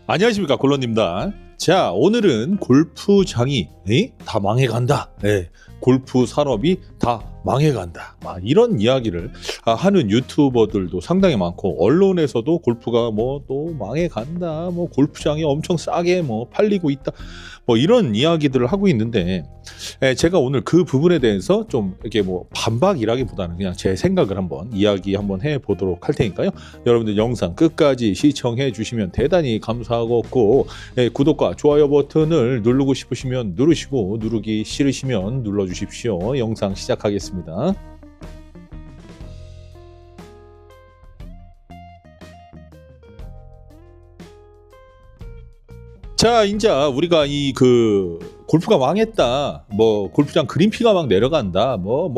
안녕하십니까, 골론입니다. 자, 오늘은 골프장이 다 망해간다. 골프 산업이 다 망해간다. 이런 이야기를 하는 유튜버들도 상당히 많고, 언론에서도 골프가 또 망해간다, 골프장이 엄청 싸게 팔리고 있다, 이런 이야기들을 하고 있는데, 제가 오늘 그 부분에 대해서 좀 이렇게 반박이라기보다는 그냥 제 생각을 한번 이야기 한번 해보도록 할 테니까요. 여러분들 영상 끝까지 시청해 주시면 대단히 감사하고, 구독과 좋아요 버튼을 누르고 싶으시면 누르시고, 누르기 싫으시면 눌러주십시오. 영상 시작하겠습니다. 자, 이제 우리가 골프가 망했다, 골프장 그린피가 막 내려간다,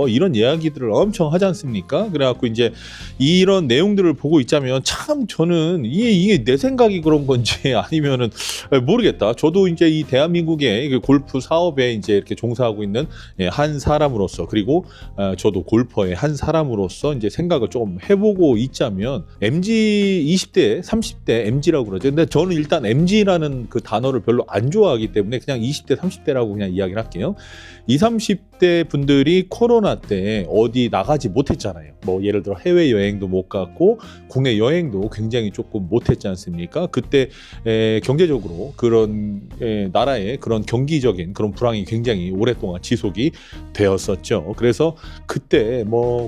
이런 이야기들을 엄청 하지 않습니까? 그래갖고 이제 이런 내용들을 보고 있자면 참 저는 이게 내 생각이 그런 건지 아니면은 모르겠다. 저도 이제 이 대한민국의 골프 사업에 이제 이렇게 종사하고 있는 한 사람으로서, 그리고 저도 골퍼의 한 사람으로서 이제 생각을 좀 해보고 있자면, MZ 20대, 30대 MZ라고 그러죠. 근데 저는 일단 MZ라는 그 단어를 별로 안 좋아하기 때문에 그냥 20대, 30대라고 그냥 이야기를 할게요. 20, 30대 분들이 코로나 때 어디 나가지 못했잖아요. 예를 들어 해외여행도 못 갔고 국내 여행도 굉장히 조금 못했지 않습니까? 그때 경제적으로 그런 나라의 그런 경기적인 그런 불황이 굉장히 오랫동안 지속이 되었었죠. 그래서 그때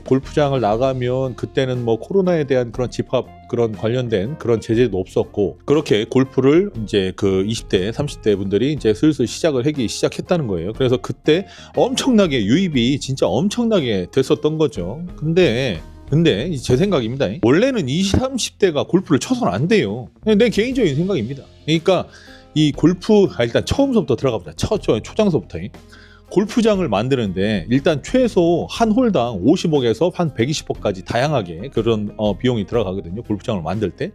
골프장을 나가면 그때는 코로나에 대한 그런 집합 그런 관련된 그런 제재도 없었고, 그렇게 골프를 이제 그 20대, 30대 분들이 이제 슬슬 시작을 하기 시작했다는 거예요. 그래서 그때 엄청나게 유입이 진짜 엄청나게 됐었던 거죠. 근데 제 생각입니다. 원래는 20, 30대가 골프를 쳐서는 안 돼요. 내 개인적인 생각입니다. 그러니까 이 골프, 일단 처음서부터 들어가 보자. 초장서부터. 골프장을 만드는데 일단 최소 한 홀당 50억에서 한 120억까지 다양하게 그런 비용이 들어가거든요. 골프장을 만들 때.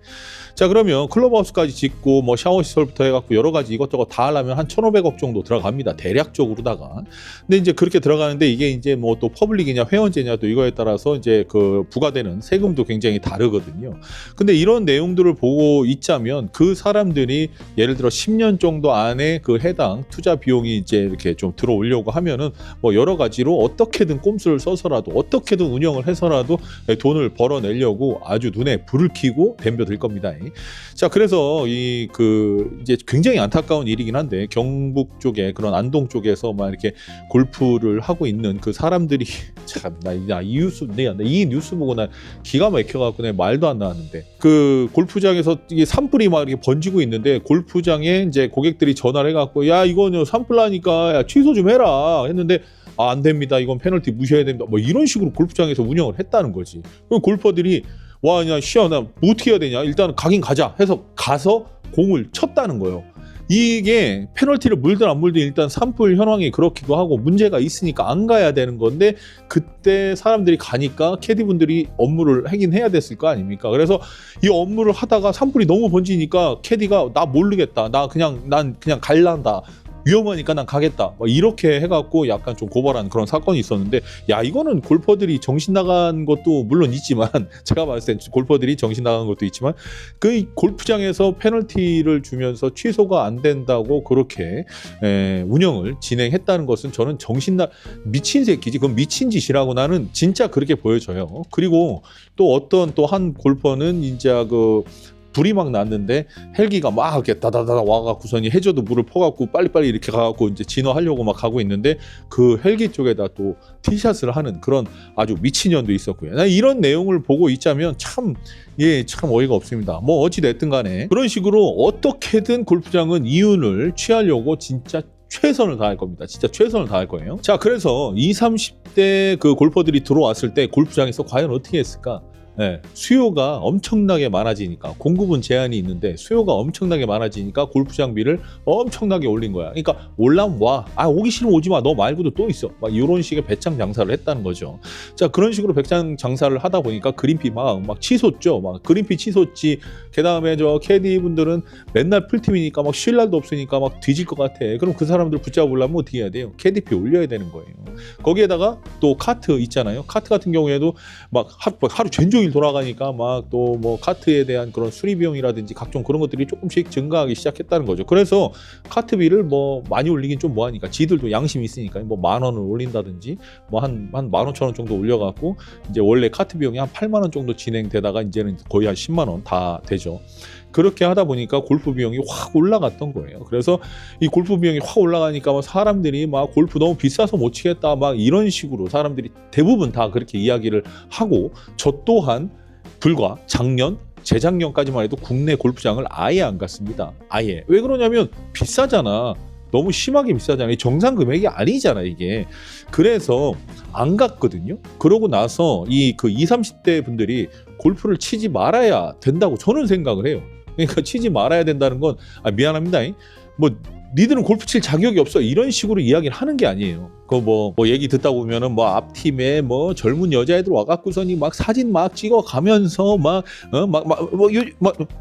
자, 그러면 클럽하우스까지 짓고 샤워 시설부터 해갖고 여러 가지 이것저것 다 하려면 한 1,500억 정도 들어갑니다. 대략적으로다가. 근데 이제 그렇게 들어가는데 이게 이제 또 퍼블릭이냐 회원제냐 또 이거에 따라서 이제 그 부과되는 세금도 굉장히 다르거든요. 근데 이런 내용들을 보고 있자면 그 사람들이 예를 들어 10년 정도 안에 그 해당 투자 비용이 이제 이렇게 좀 들어오려고 하면은 여러 가지로 어떻게든 꼼수를 써서라도 어떻게든 운영을 해서라도 돈을 벌어내려고 아주 눈에 불을 켜고 덤벼들 겁니다. 자, 그래서 이제 굉장히 안타까운 일이긴 한데, 경북 쪽에 그런 안동 쪽에서 이렇게 골프를 하고 있는 그 사람들이 참 이 뉴스 보고 난 기가 막혀갖고 내 말도 안 나왔는데, 그 골프장에서 이게 산불이 막 이렇게 번지고 있는데 골프장에 이제 고객들이 전화를 해갖고 야, 이거는 산불나니까 취소 좀 해라 했는데, 안 됩니다, 이건 페널티 무시해야 됩니다, 이런 식으로 골프장에서 운영을 했다는 거지. 그럼 골퍼들이 와, 그냥 나 어떻게 해야 되냐, 일단 가긴 가자 해서 가서 공을 쳤다는 거예요. 이게 페널티를 물든 안 물든 일단 산불 현황이 그렇기도 하고 문제가 있으니까 안 가야 되는 건데, 그때 사람들이 가니까 캐디분들이 업무를 하긴 해야 됐을 거 아닙니까? 그래서 이 업무를 하다가 산불이 너무 번지니까 캐디가 나 모르겠다, 난 그냥 갈란다, 위험하니까 난 가겠다, 이렇게 해갖고 약간 좀 고발한 그런 사건이 있었는데, 이거는 골퍼들이 정신 나간 것도 물론 있지만 제가 봤을 때 골퍼들이 정신 나간 것도 있지만 그 골프장에서 페널티를 주면서 취소가 안 된다고 그렇게 운영을 진행했다는 것은 저는 미친 새끼지, 그건 미친 짓이라고 나는 진짜 그렇게 보여져요. 그리고 또 어떤 또 한 골퍼는 이제 불이 막 났는데 헬기가 막 이렇게 다다다다 와갖고서니 해저도 물을 퍼갖고 빨리빨리 이렇게 가갖고 이제 진화하려고 막 가고 있는데, 그 헬기 쪽에다 또 티샷을 하는 그런 아주 미친년도 있었고요. 이런 내용을 보고 있자면 참 어이가 없습니다. 어찌 됐든 간에 그런 식으로 어떻게든 골프장은 이윤을 취하려고 진짜 최선을 다할 겁니다. 진짜 최선을 다할 거예요. 자, 그래서 20, 30대 그 골퍼들이 들어왔을 때 골프장에서 과연 어떻게 했을까? 수요가 엄청나게 많아지니까, 공급은 제한이 있는데 수요가 엄청나게 많아지니까 골프 장비를 엄청나게 올린 거야. 그러니까 올라면 와, 오기 싫으면 오지 마, 너 말고도 또 있어, 이런 식의 배짱 장사를 했다는 거죠. 자, 그런 식으로 배짱 장사를 하다 보니까 그린피 막 치솟죠. 그린피 치솟지. 그 다음에 저 캐디 분들은 맨날 풀팀이니까 쉴 날도 없으니까 뒤질 것 같아. 그럼 그 사람들 붙잡으려면 어떻게 해야 돼요? 캐디피 올려야 되는 거예요. 거기에다가 또 카트 있잖아요. 카트 같은 경우에도 하루 종일 종일 돌아가니까 막 또 뭐 카트에 대한 그런 수리 비용이라든지 각종 그런 것들이 조금씩 증가하기 시작했다는 거죠. 그래서 카트비를 뭐 많이 올리긴 좀 뭐하니까 지들도 양심이 있으니까 뭐 10,000원을 올린다든지 뭐 한 15,000원 정도 올려갖고 이제 원래 카트 비용이 한 8만 원 정도 진행되다가 이제는 거의 한 10만 원 다 되죠. 그렇게 하다 보니까 골프 비용이 확 올라갔던 거예요. 그래서 이 골프 비용이 확 올라가니까 막 사람들이 막 골프 너무 비싸서 못 치겠다 막 이런 식으로 사람들이 대부분 다 그렇게 이야기를 하고, 저 또한 불과 작년 재작년까지만 해도 국내 골프장을 아예 안 갔습니다. 아예. 왜 그러냐면 비싸잖아. 너무 심하게 비싸잖아요. 정상 금액이 아니잖아 이게. 그래서 안 갔거든요. 그러고 나서 이 그 20, 30대 분들이 골프를 치지 말아야 된다고 저는 생각을 해요. 그러니까 치지 말아야 된다는 건 미안합니다. 뭐 니들은 골프 칠 자격이 없어 이런 식으로 이야기를 하는 게 아니에요. 그 뭐 얘기 듣다 보면은 뭐 앞팀에 뭐 젊은 여자애들 와갖고서니 막 사진 막 찍어 가면서 막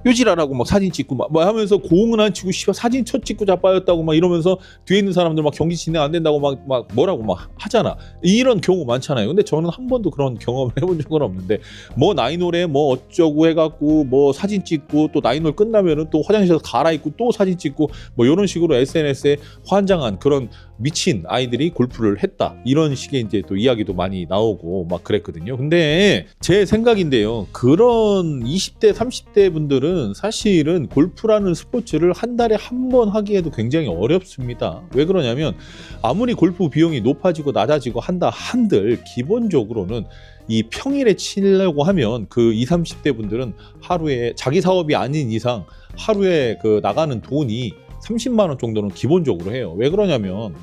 요지라라고 막 사진 찍고 막 하면서 공은 안 치고 사진 첫 찍고 자빠졌다고 막 이러면서 뒤에 있는 사람들 막 경기 진행 안 된다고 막 뭐라고 막 하잖아. 이런 경우 많잖아요. 근데 저는 한 번도 그런 경험을 해본 적은 없는데 뭐 나이놀에 뭐 어쩌고 해갖고 뭐 사진 찍고 또 나이놀 끝나면은 또 화장실에서 갈아입고 또 사진 찍고 뭐 이런 식으로 SNS에 환장한 그런 미친 아이들이 골프를 했다 이런 식의 이제 또 이야기도 많이 나오고 막 그랬거든요. 근데 제 생각인데요, 그런 20대 30대 분들은 사실은 골프라는 스포츠를 한 달에 한 번 하기에도 굉장히 어렵습니다. 왜 그러냐면 아무리 골프 비용이 높아지고 낮아지고 한다 한들 기본적으로는 이 평일에 치려고 하면 그 20, 30대 분들은 하루에 자기 사업이 아닌 이상 하루에 그 나가는 돈이 30만 원 정도는 기본적으로 해요. 왜 그러냐면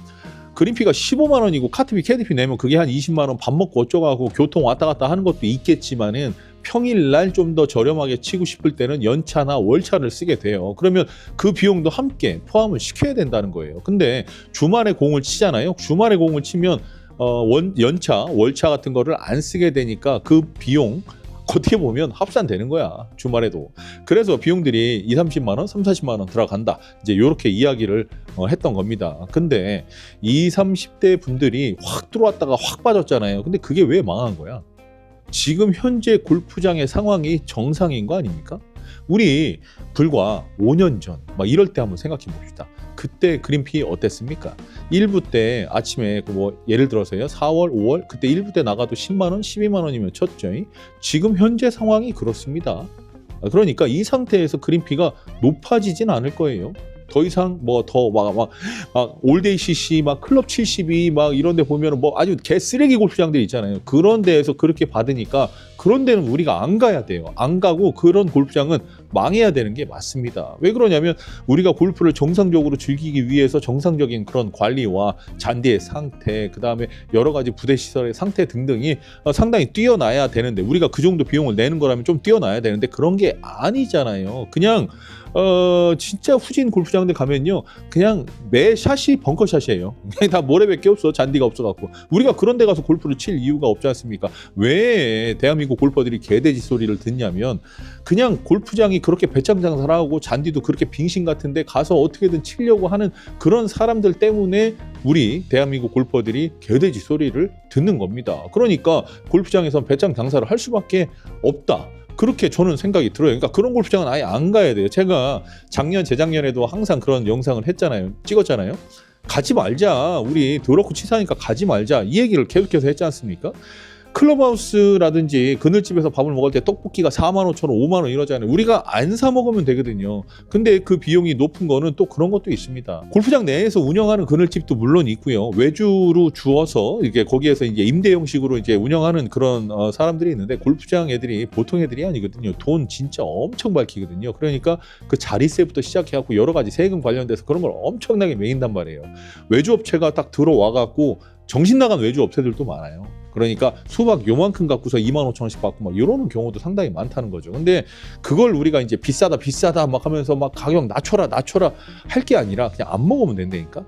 그린피가 15만 원이고 카트비 캐디피 내면 그게 한 20만 원 밥 먹고 어쩌고 교통 왔다 갔다 하는 것도 있겠지만은 평일날 좀 더 저렴하게 치고 싶을 때는 연차나 월차를 쓰게 돼요. 그러면 그 비용도 함께 포함을 시켜야 된다는 거예요. 근데 주말에 공을 치잖아요. 주말에 공을 치면 연차, 월차 같은 거를 안 쓰게 되니까 그 비용 어떻게 보면 합산되는 거야 주말에도. 그래서 비용들이 20, 30만 원, 30, 40만 원 들어간다 이제 이렇게 이야기를 했던 겁니다. 근데 20, 30대 분들이 확 들어왔다가 확 빠졌잖아요. 근데 그게 왜 망한 거야? 지금 현재 골프장의 상황이 정상인 거 아닙니까? 우리 불과 5년 전 막 이럴 때 한번 생각해 봅시다. 그때 그린피 어땠습니까? 1부 때 아침에 뭐 예를 들어서요 4월, 5월 그때 1부 때 나가도 10만 원, 12만 원이면 쳤죠. 지금 현재 상황이 그렇습니다. 그러니까 이 상태에서 그린피가 높아지진 않을 거예요. 더 이상 뭐 더 막 올데이 CC 막 클럽 72 막 이런 데 보면은 뭐 아주 개 쓰레기 골프장들 있잖아요. 그런 데에서 그렇게 받으니까 그런 데는 우리가 안 가야 돼요. 안 가고 그런 골프장은 망해야 되는 게 맞습니다. 왜 그러냐면 우리가 골프를 정상적으로 즐기기 위해서 정상적인 그런 관리와 잔디의 상태, 그 다음에 여러 가지 부대 시설의 상태 등등이 상당히 뛰어나야 되는데 우리가 그 정도 비용을 내는 거라면 좀 뛰어나야 되는데 그런 게 아니잖아요. 그냥 진짜 후진 골프장들 가면요 그냥 매 샷이 벙커샷이에요. 그냥 다 모래밖에 없어. 잔디가 없어갖고. 우리가 그런 데 가서 골프를 칠 이유가 없지 않습니까? 왜 대한민국 골퍼들이 개돼지 소리를 듣냐면 그냥 골프장이 그렇게 배짱 장사를 하고 잔디도 그렇게 빙신 같은데 가서 어떻게든 치려고 하는 그런 사람들 때문에 우리 대한민국 골퍼들이 개돼지 소리를 듣는 겁니다. 그러니까 골프장에서 배짱 장사를 할 수밖에 없다. 그렇게 저는 생각이 들어요. 그러니까 그런 골프장은 아예 안 가야 돼요. 제가 작년, 재작년에도 항상 그런 영상을 했잖아요. 찍었잖아요. 가지 말자. 우리 더럽고 치사하니까 가지 말자. 이 얘기를 계속해서 했지 않습니까? 클럽하우스라든지 그늘집에서 밥을 먹을 때 떡볶이가 4만 5천 원, 5만 원 이러잖아요. 우리가 안 사 먹으면 되거든요. 근데 그 비용이 높은 거는 또 그런 것도 있습니다. 골프장 내에서 운영하는 그늘집도 물론 있고요. 외주로 주어서 이게 거기에서 이제 임대 형식으로 이제 운영하는 그런 사람들이 있는데 골프장 애들이 보통 애들이 아니거든요. 돈 진짜 엄청 밝히거든요. 그러니까 그 자리세부터 시작해갖고 여러 가지 세금 관련돼서 그런 걸 엄청나게 매긴단 말이에요. 외주 업체가 딱 들어와갖고 정신 나간 외주 업체들도 많아요. 그러니까 수박 요만큼 갖고서 25,000원씩 받고 막 이러는 경우도 상당히 많다는 거죠. 근데 그걸 우리가 이제 비싸다 막 하면서 막 가격 낮춰라 할 게 아니라 그냥 안 먹으면 된다니까.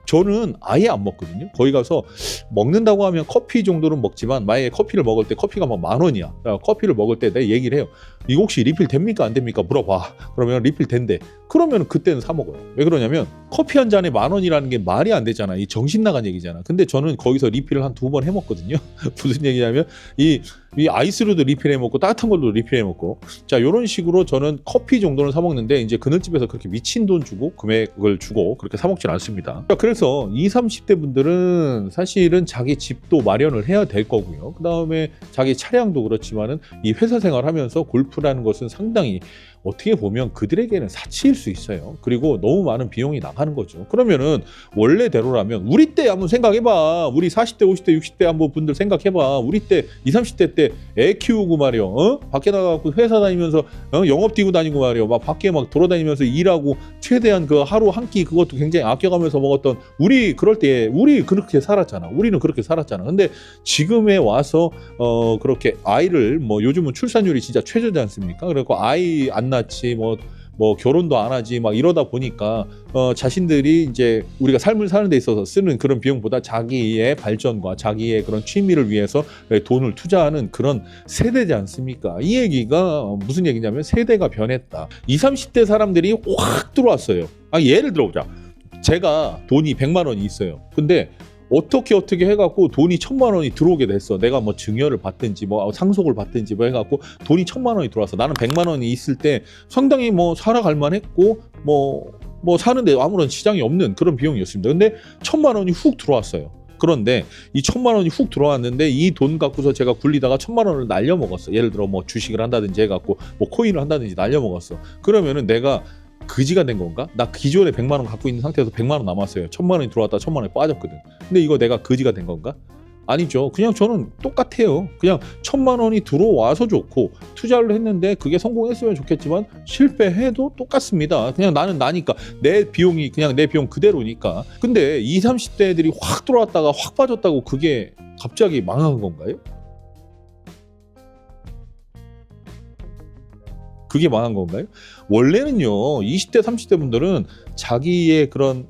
저는 아예 안 먹거든요. 거기 가서 먹는다고 하면 커피 정도는 먹지만 만약에 커피를 먹을 때 커피가 막 10,000원이야. 커피를 먹을 때 내가 얘기를 해요. 이거 혹시 리필 됩니까 안 됩니까 물어봐. 그러면 리필 된대. 그러면 그때는 사 먹어요. 왜 그러냐면 커피 한 잔에 10,000원이라는 게 말이 안 되잖아. 이 정신 나간 얘기잖아. 근데 저는 거기서 리필을 한 2번 해 먹거든요. 무슨 얘기냐면 이 아이스로도 리필해 먹고 따뜻한 걸로 리필해 먹고, 자 이런 식으로 저는 커피 정도는 사 먹는데 이제 그늘집에서 그렇게 미친 돈 주고 금액을 주고 그렇게 사 먹진 않습니다. 그래서 20, 30대 분들은 사실은 자기 집도 마련을 해야 될 거고요. 그 다음에 자기 차량도 그렇지만은 이 회사 생활하면서 골프라는 것은 상당히 어떻게 보면 그들에게는 사치일 수 있어요. 그리고 너무 많은 비용이 나가는 거죠. 그러면은 원래대로라면 우리 때 한번 생각해봐. 우리 40대, 50대, 60대 한번 분들 생각해봐. 우리 때 20, 30대 때 애 키우고 말이요. 밖에 나가고 회사 다니면서 영업 뛰고 다니고 말이요. 막 밖에 막 돌아다니면서 일하고 최대한 그 하루 한 끼 그것도 굉장히 아껴가면서 먹었던 우리 그럴 때 우리 그렇게 살았잖아. 우리는 그렇게 살았잖아. 근데 지금에 와서 그렇게 아이를 뭐 요즘은 출산율이 진짜 최저지 않습니까? 그래서 아이 안 낳지 뭐 결혼도 안 하지 막 이러다 보니까 자신들이 이제 우리가 삶을 사는 데 있어서 쓰는 그런 비용보다 자기의 발전과 자기의 그런 취미를 위해서 돈을 투자하는 그런 세대지 않습니까? 이 얘기가 무슨 얘기냐면 세대가 변했다. 20, 30대 사람들이 확 들어왔어요. 예를 들어보자. 제가 돈이 100만 원이 있어요. 근데 어떻게 해갖고 돈이 1,000만 원이 들어오게 됐어. 내가 뭐 증여를 받든지 뭐 상속을 받든지 뭐 해갖고 돈이 1,000만 원이 들어왔어. 나는 100만 원이 있을 때 상당히 뭐 살아갈 만했고 뭐 사는데 아무런 지장이 없는 그런 비용이었습니다. 근데 1,000만 원이 훅 들어왔어요. 그런데 이 1,000만 원이 훅 들어왔는데 이 돈 갖고서 제가 굴리다가 1,000만 원을 날려먹었어. 예를 들어 뭐 주식을 한다든지 해갖고 뭐 코인을 한다든지 날려먹었어. 그러면은 내가 그지가 된 건가? 나 기존에 100만 원 갖고 있는 상태에서 100만 원 남았어요. 1,000만 원이 들어왔다 1,000만 원이 빠졌거든. 근데 이거 내가 그지가 된 건가? 아니죠. 그냥 저는 똑같아요. 그냥 1,000만 원이 들어와서 좋고 투자를 했는데 그게 성공했으면 좋겠지만 실패해도 똑같습니다. 그냥 나는 나니까 내 비용이 그냥 내 비용 그대로니까. 근데 20, 30대들이 확 들어왔다가 확 빠졌다고 그게 갑자기 망한 건가요? 그게 망한 건가요? 원래는요 20대 30대 분들은 자기의 그런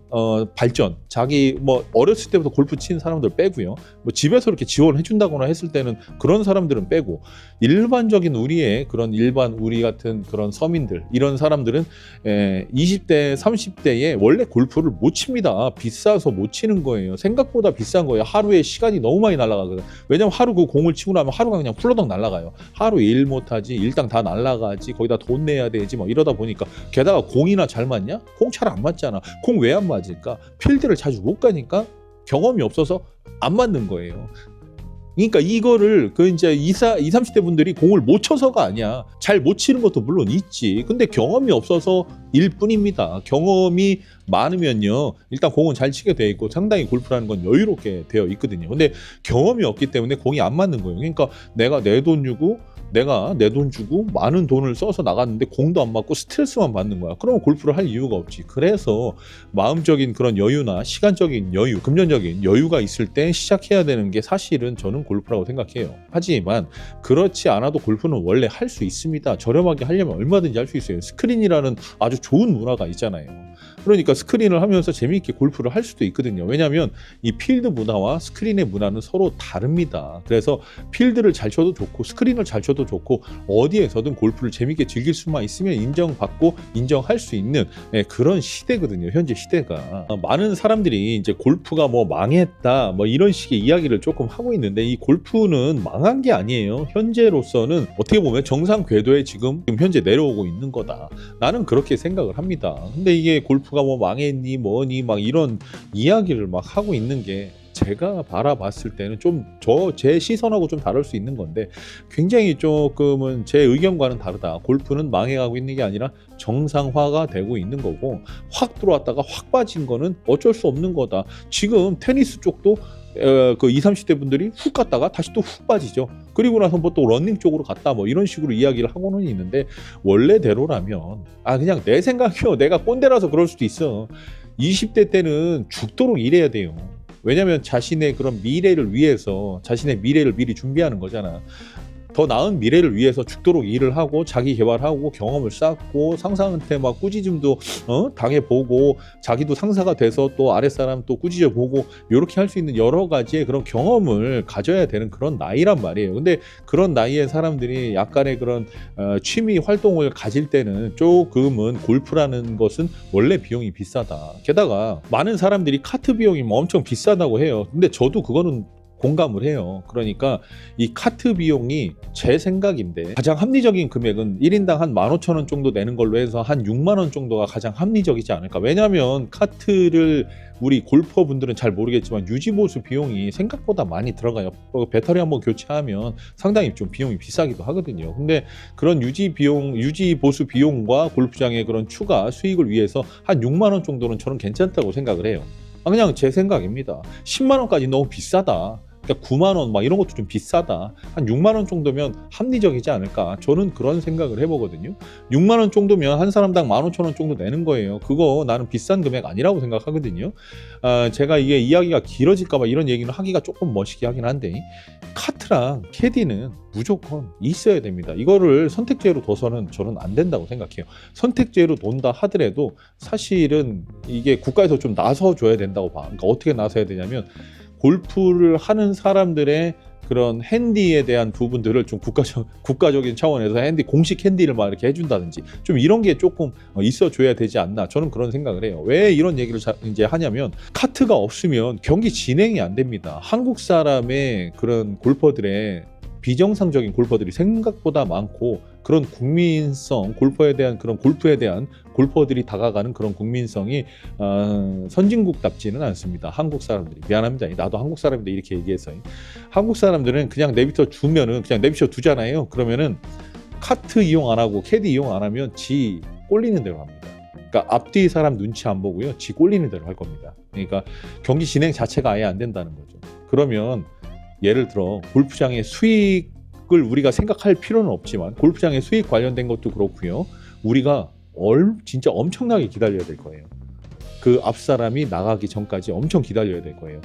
발전, 자기 뭐 어렸을 때부터 골프 치는 사람들 빼고요, 뭐 집에서 이렇게 지원을 해준다거나 했을 때는 그런 사람들은 빼고 일반적인 우리의 그런 일반 우리 같은 그런 서민들 이런 사람들은 20대 30대에 원래 골프를 못 칩니다. 비싸서 못 치는 거예요. 생각보다 비싼 거예요. 하루에 시간이 너무 많이 날아가거든. 왜냐면 하루 그 공을 치고 나면 하루가 그냥 훌러덩 날아가요. 하루 일 못하지, 일당 다 날아가지, 거기다 돈 내야 되지 뭐 이러다 보니까, 게다가 공이나 잘 맞냐? 공 잘 안 맞잖아. 공 왜 안 맞을까? 필드를 자주 못 가니까 경험이 없어서 안 맞는 거예요. 그러니까 이거를 그 이제 20, 30대 분들이 공을 못 쳐서가 아니야. 잘 못 치는 것도 물론 있지. 근데 경험이 없어서 일 뿐입니다. 경험이 많으면요, 일단 공은 잘 치게 돼 있고 상당히 골프라는 건 여유롭게 되어 있거든요. 근데 경험이 없기 때문에 공이 안 맞는 거예요. 그러니까 내가 내 돈 주고 많은 돈을 써서 나갔는데 공도 안 맞고 스트레스만 받는 거야. 그러면 골프를 할 이유가 없지. 그래서 마음적인 그런 여유나 시간적인 여유, 금전적인 여유가 있을 때 시작해야 되는 게 사실은 저는 골프라고 생각해요. 하지만 그렇지 않아도 골프는 원래 할 수 있습니다. 저렴하게 하려면 얼마든지 할 수 있어요. 스크린이라는 아주 좋은 문화가 있잖아요. 그러니까 스크린을 하면서 재미있게 골프를 할 수도 있거든요. 왜냐하면 이 필드 문화와 스크린의 문화는 서로 다릅니다. 그래서 필드를 잘 쳐도 좋고 스크린을 잘 쳐도 좋고 어디에서든 골프를 재미있게 즐길 수만 있으면 인정받고 인정할 수 있는 그런 시대거든요. 현재 시대가. 많은 사람들이 이제 골프가 뭐 망했다 뭐 이런 식의 이야기를 조금 하고 있는데, 이 골프는 망한 게 아니에요. 현재로서는 어떻게 보면 정상 궤도에 지금 현재 내려오고 있는 거다. 나는 그렇게 생각을 합니다. 근데 이게 골프가 뭐 망했니 뭐니 막 이런 이야기를 막 하고 있는 게 제가 바라봤을 때는 좀 제 시선하고 좀 다를 수 있는 건데, 굉장히 조금은 제 의견과는 다르다. 골프는 망해가고 있는 게 아니라 정상화가 되고 있는 거고, 확 들어왔다가 확 빠진 거는 어쩔 수 없는 거다. 지금 테니스 쪽도 그 20, 30대 분들이 훅 갔다가 다시 또 훅 빠지죠. 그리고 나서 뭐 또 러닝 쪽으로 갔다 뭐 이런 식으로 이야기를 하고는 있는데, 원래대로라면 그냥 내 생각이요. 내가 꼰대라서 그럴 수도 있어. 20대 때는 죽도록 일해야 돼요. 왜냐면 자신의 그런 미래를 위해서 자신의 미래를 미리 준비하는 거잖아. 더 나은 미래를 위해서 죽도록 일을 하고 자기 개발하고 경험을 쌓고 상사한테 막 꾸짖음도 당해보고 자기도 상사가 돼서 또 아랫사람 또 꾸짖어 보고 이렇게 할 수 있는 여러 가지의 그런 경험을 가져야 되는 그런 나이란 말이에요. 근데 그런 나이에 사람들이 약간의 그런 취미 활동을 가질 때는 조금은 골프라는 것은 원래 비용이 비싸다. 게다가 많은 사람들이 카트 비용이 뭐 엄청 비싸다고 해요. 근데 저도 그거는 공감을 해요. 그러니까 이 카트 비용이 제 생각인데 가장 합리적인 금액은 1인당 한 15,000원 정도 내는 걸로 해서 한 6만 원 정도가 가장 합리적이지 않을까. 왜냐하면 카트를 우리 골퍼분들은 잘 모르겠지만 유지보수 비용이 생각보다 많이 들어가요. 배터리 한번 교체하면 상당히 좀 비용이 비싸기도 하거든요. 근데 그런 유지보수 비용과 골프장의 그런 추가 수익을 위해서 한 6만 원 정도는 저는 괜찮다고 생각을 해요. 그냥 제 생각입니다. 10만 원까지 너무 비싸다. 그러니까 9만 원 막 이런 것도 좀 비싸다. 한 6만 원 정도면 합리적이지 않을까. 저는 그런 생각을 해보거든요. 6만 원 정도면 한 사람당 15,000원 정도 내는 거예요. 그거 나는 비싼 금액 아니라고 생각하거든요. 제가 이게 이야기가 길어질까 봐 이런 얘기는 하기가 조금 멋있게 하긴 한데 카트랑 캐디는 무조건 있어야 됩니다. 이거를 선택제로 둬서는 저는 안 된다고 생각해요. 선택제로 돈다 하더라도 사실은 이게 국가에서 좀 나서줘야 된다고 봐. 그러니까 어떻게 나서야 되냐면 골프를 하는 사람들의 그런 핸디에 대한 부분들을 좀 국가적인 차원에서 공식 핸디를 막 이렇게 해준다든지 좀 이런 게 조금 있어줘야 되지 않나. 저는 그런 생각을 해요. 왜 이런 얘기를 이제 하냐면 카트가 없으면 경기 진행이 안 됩니다. 한국 사람의 그런 골퍼들의 비정상적인 골퍼들이 생각보다 많고 그런 국민성, 골프에 대한 골퍼들이 다가가는 그런 국민성이 선진국답지는 않습니다. 한국 사람들이. 미안합니다. 나도 한국 사람인데 이렇게 얘기해서. 한국 사람들은 그냥 내비쳐 주면은 그냥 내비쳐 두잖아요. 그러면은 카트 이용 안 하고 캐디 이용 안 하면 지 꼴리는 대로 합니다. 그러니까 앞뒤 사람 눈치 안 보고요. 지 꼴리는 대로 할 겁니다. 그러니까 경기 진행 자체가 아예 안 된다는 거죠. 그러면 예를 들어 골프장의 수익을 우리가 생각할 필요는 없지만 골프장의 수익 관련된 것도 그렇고요. 우리가 진짜 엄청나게 기다려야 될 거예요. 그 앞 사람이 나가기 전까지 엄청 기다려야 될 거예요.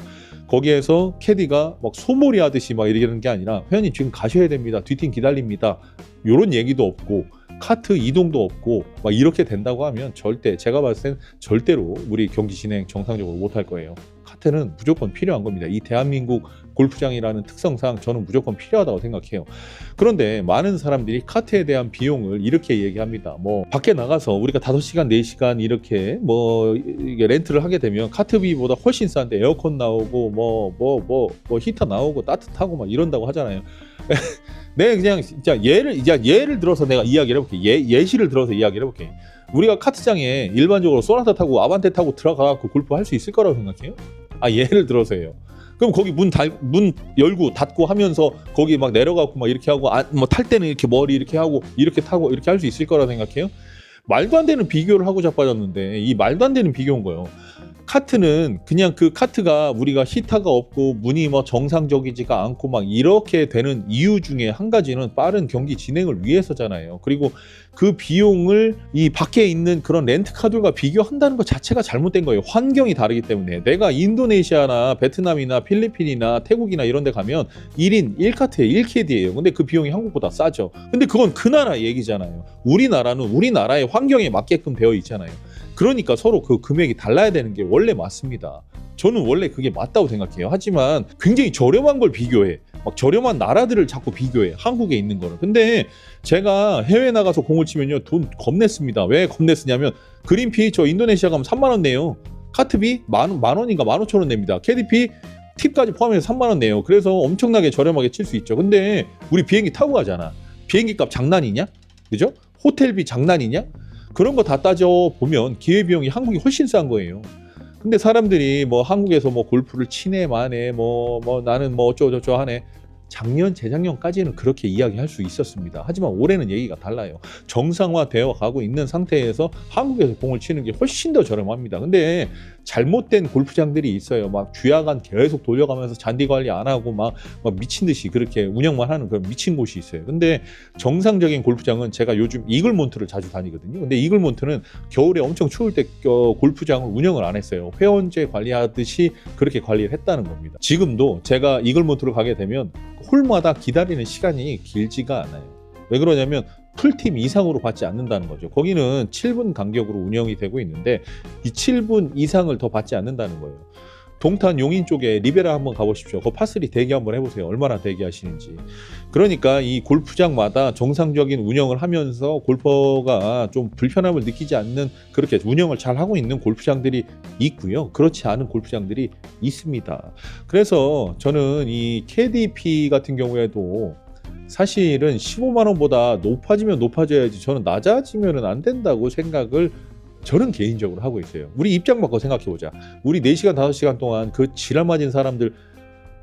거기에서 캐디가 막 소몰이 하듯이 막 이러는 게 아니라 회원님 지금 가셔야 됩니다. 뒷팀 기다립니다. 이런 얘기도 없고 카트 이동도 없고 막 이렇게 된다고 하면 제가 봤을 땐 절대로 우리 경기 진행 정상적으로 못 할 거예요. 카트는 무조건 필요한 겁니다. 이 대한민국 골프장이라는 특성상 저는 무조건 필요하다고 생각해요. 그런데 많은 사람들이 카트에 대한 비용을 이렇게 얘기합니다. 뭐 밖에 나가서 우리가 5시간, 4시간 이렇게 이게 렌트를 하게 되면 카트비보다 훨씬 싼데 에어컨 나오고 히터 나오고 따뜻하고 막 이런다고 하잖아요. 네, 그냥 진짜 예를 들어서 내가 이야기를 해볼게. 예시를 들어서 이야기를 해볼게. 우리가 카트장에 일반적으로 소나타 타고 아반떼 타고 들어가갖고 골프 할 수 있을 거라고 생각해요? 예를 들어서예요. 그럼 거기 문 열고 닫고 하면서 거기 막 내려가고 막 이렇게 하고 뭐 탈 때는 이렇게 머리 이렇게 하고 이렇게 타고 이렇게 할 수 있을 거라고 생각해요? 말도 안 되는 비교를 하고 자빠졌는데 이 말도 안 되는 비교인 거예요. 카트는 그냥 그 카트가 우리가 히터가 없고 문이 뭐 정상적이지가 않고 막 이렇게 되는 이유 중에 한 가지는 빠른 경기 진행을 위해서잖아요. 그리고 그 비용을 이 밖에 있는 그런 렌트카들과 비교한다는 것 자체가 잘못된 거예요. 환경이 다르기 때문에. 내가 인도네시아나 베트남이나 필리핀이나 태국이나 이런 데 가면 1인 1카트에 1캐디예요. 근데 그 비용이 한국보다 싸죠. 근데 그건 그 나라 얘기잖아요. 우리나라는 우리나라의 환경에 맞게끔 되어 있잖아요. 그러니까 서로 그 금액이 달라야 되는 게 원래 맞습니다. 저는 원래 그게 맞다고 생각해요. 하지만 굉장히 저렴한 걸 비교해. 막 저렴한 나라들을 자꾸 비교해. 한국에 있는 거를. 근데 제가 해외 나가서 공을 치면요. 돈 겁내 씁니다. 왜 겁내 쓰냐면 그린피 저 인도네시아 가면 3만 원 내요. 카트비 만 원인가 15,000원 냅니다. 캐디피 팁까지 포함해서 3만 원 내요. 그래서 엄청나게 저렴하게 칠 수 있죠. 근데 우리 비행기 타고 가잖아. 비행기 값 장난이냐? 그죠? 호텔비 장난이냐? 그런 거 다 따져보면 기회비용이 한국이 훨씬 싼 거예요. 근데 사람들이 뭐 한국에서 뭐 골프를 치네 마네 뭐 나는 뭐 어쩌고저쩌고 하네. 작년 재작년까지는 그렇게 이야기할 수 있었습니다. 하지만 올해는 얘기가 달라요. 정상화되어 가고 있는 상태에서 한국에서 공을 치는 게 훨씬 더 저렴합니다. 근데 잘못된 골프장들이 있어요. 막 주야간 계속 돌려가면서 잔디 관리 안 하고 막 미친 듯이 그렇게 운영만 하는 그런 미친 곳이 있어요. 근데 정상적인 골프장은 제가 요즘 이글몬트를 자주 다니거든요. 근데 이글몬트는 겨울에 엄청 추울 때 골프장을 운영을 안 했어요. 회원제 관리하듯이 그렇게 관리를 했다는 겁니다. 지금도 제가 이글몬트를 가게 되면 홀마다 기다리는 시간이 길지가 않아요. 왜 그러냐면 풀팀 이상으로 받지 않는다는 거죠. 거기는 7분 간격으로 운영이 되고 있는데 이 7분 이상을 더 받지 않는다는 거예요. 동탄 용인 쪽에 리베라 한번 가보십시오. 그 파3 대기 한번 해보세요. 얼마나 대기하시는지. 그러니까 이 골프장마다 정상적인 운영을 하면서 골퍼가 좀 불편함을 느끼지 않는 그렇게 운영을 잘 하고 있는 골프장들이 있고요. 그렇지 않은 골프장들이 있습니다. 그래서 저는 이 KDP 같은 경우에도 사실은 15만 원보다 높아지면 높아져야지 저는 낮아지면 안 된다고 생각을 저는 개인적으로 하고 있어요. 우리 입장 바꿔 생각해보자. 우리 4시간 5시간 동안 그 지랄 맞은 사람들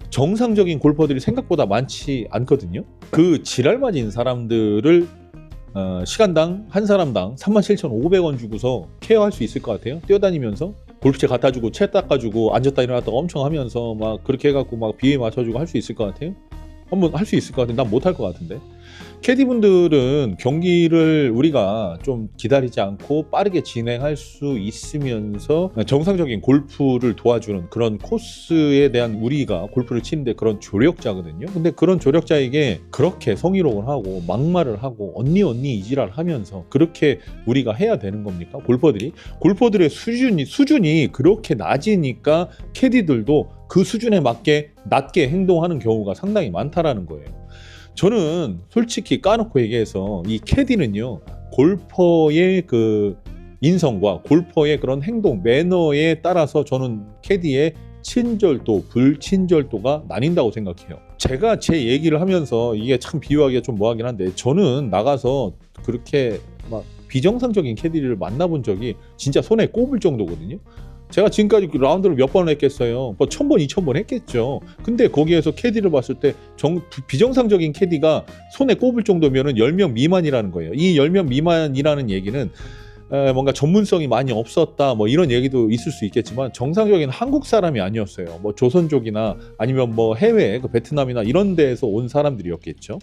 정상적인 골퍼들이 생각보다 많지 않거든요. 그 지랄 맞은 사람들을 시간당 한 사람당 37,500원 주고서 케어할 수 있을 것 같아요. 뛰어다니면서 골프채 갖다주고 채 닦아주고 앉았다 일어났다 엄청 하면서 막 그렇게 해갖고 막 비에 맞춰주고 할 수 있을 것 같아요. 한번 할 수 있을 것 같은데 난 못할 것 같은데. 캐디분들은 경기를 우리가 좀 기다리지 않고 빠르게 진행할 수 있으면서 정상적인 골프를 도와주는 그런 코스에 대한 우리가 골프를 치는데 그런 조력자거든요. 근데 그런 조력자에게 그렇게 성희롱을 하고 막말을 하고 언니 이지랄 하면서 그렇게 우리가 해야 되는 겁니까? 골퍼들의 수준이 그렇게 낮으니까 캐디들도 그 수준에 맞게 낮게 행동하는 경우가 상당히 많다라는 거예요. 저는 솔직히 까놓고 얘기해서 이 캐디는요, 골퍼의 그 인성과 골퍼의 그런 행동, 매너에 따라서 저는 캐디의 친절도, 불친절도가 나뉜다고 생각해요. 제가 제 얘기를 하면서 이게 참 비유하기가 좀 뭐하긴 한데 저는 나가서 그렇게 막 비정상적인 캐디를 만나본 적이 진짜 손에 꼽을 정도거든요. 제가 지금까지 라운드를 몇 번 했겠어요? 뭐 1000번, 2000번 했겠죠. 근데 거기에서 캐디를 봤을 때 비정상적인 캐디가 손에 꼽을 정도면은 10명 미만이라는 거예요. 이 10명 미만이라는 얘기는 뭔가 전문성이 많이 없었다 뭐 이런 얘기도 있을 수 있겠지만 정상적인 한국 사람이 아니었어요. 뭐 조선족이나 아니면 뭐 해외 그 베트남이나 이런 데에서 온 사람들이었겠죠.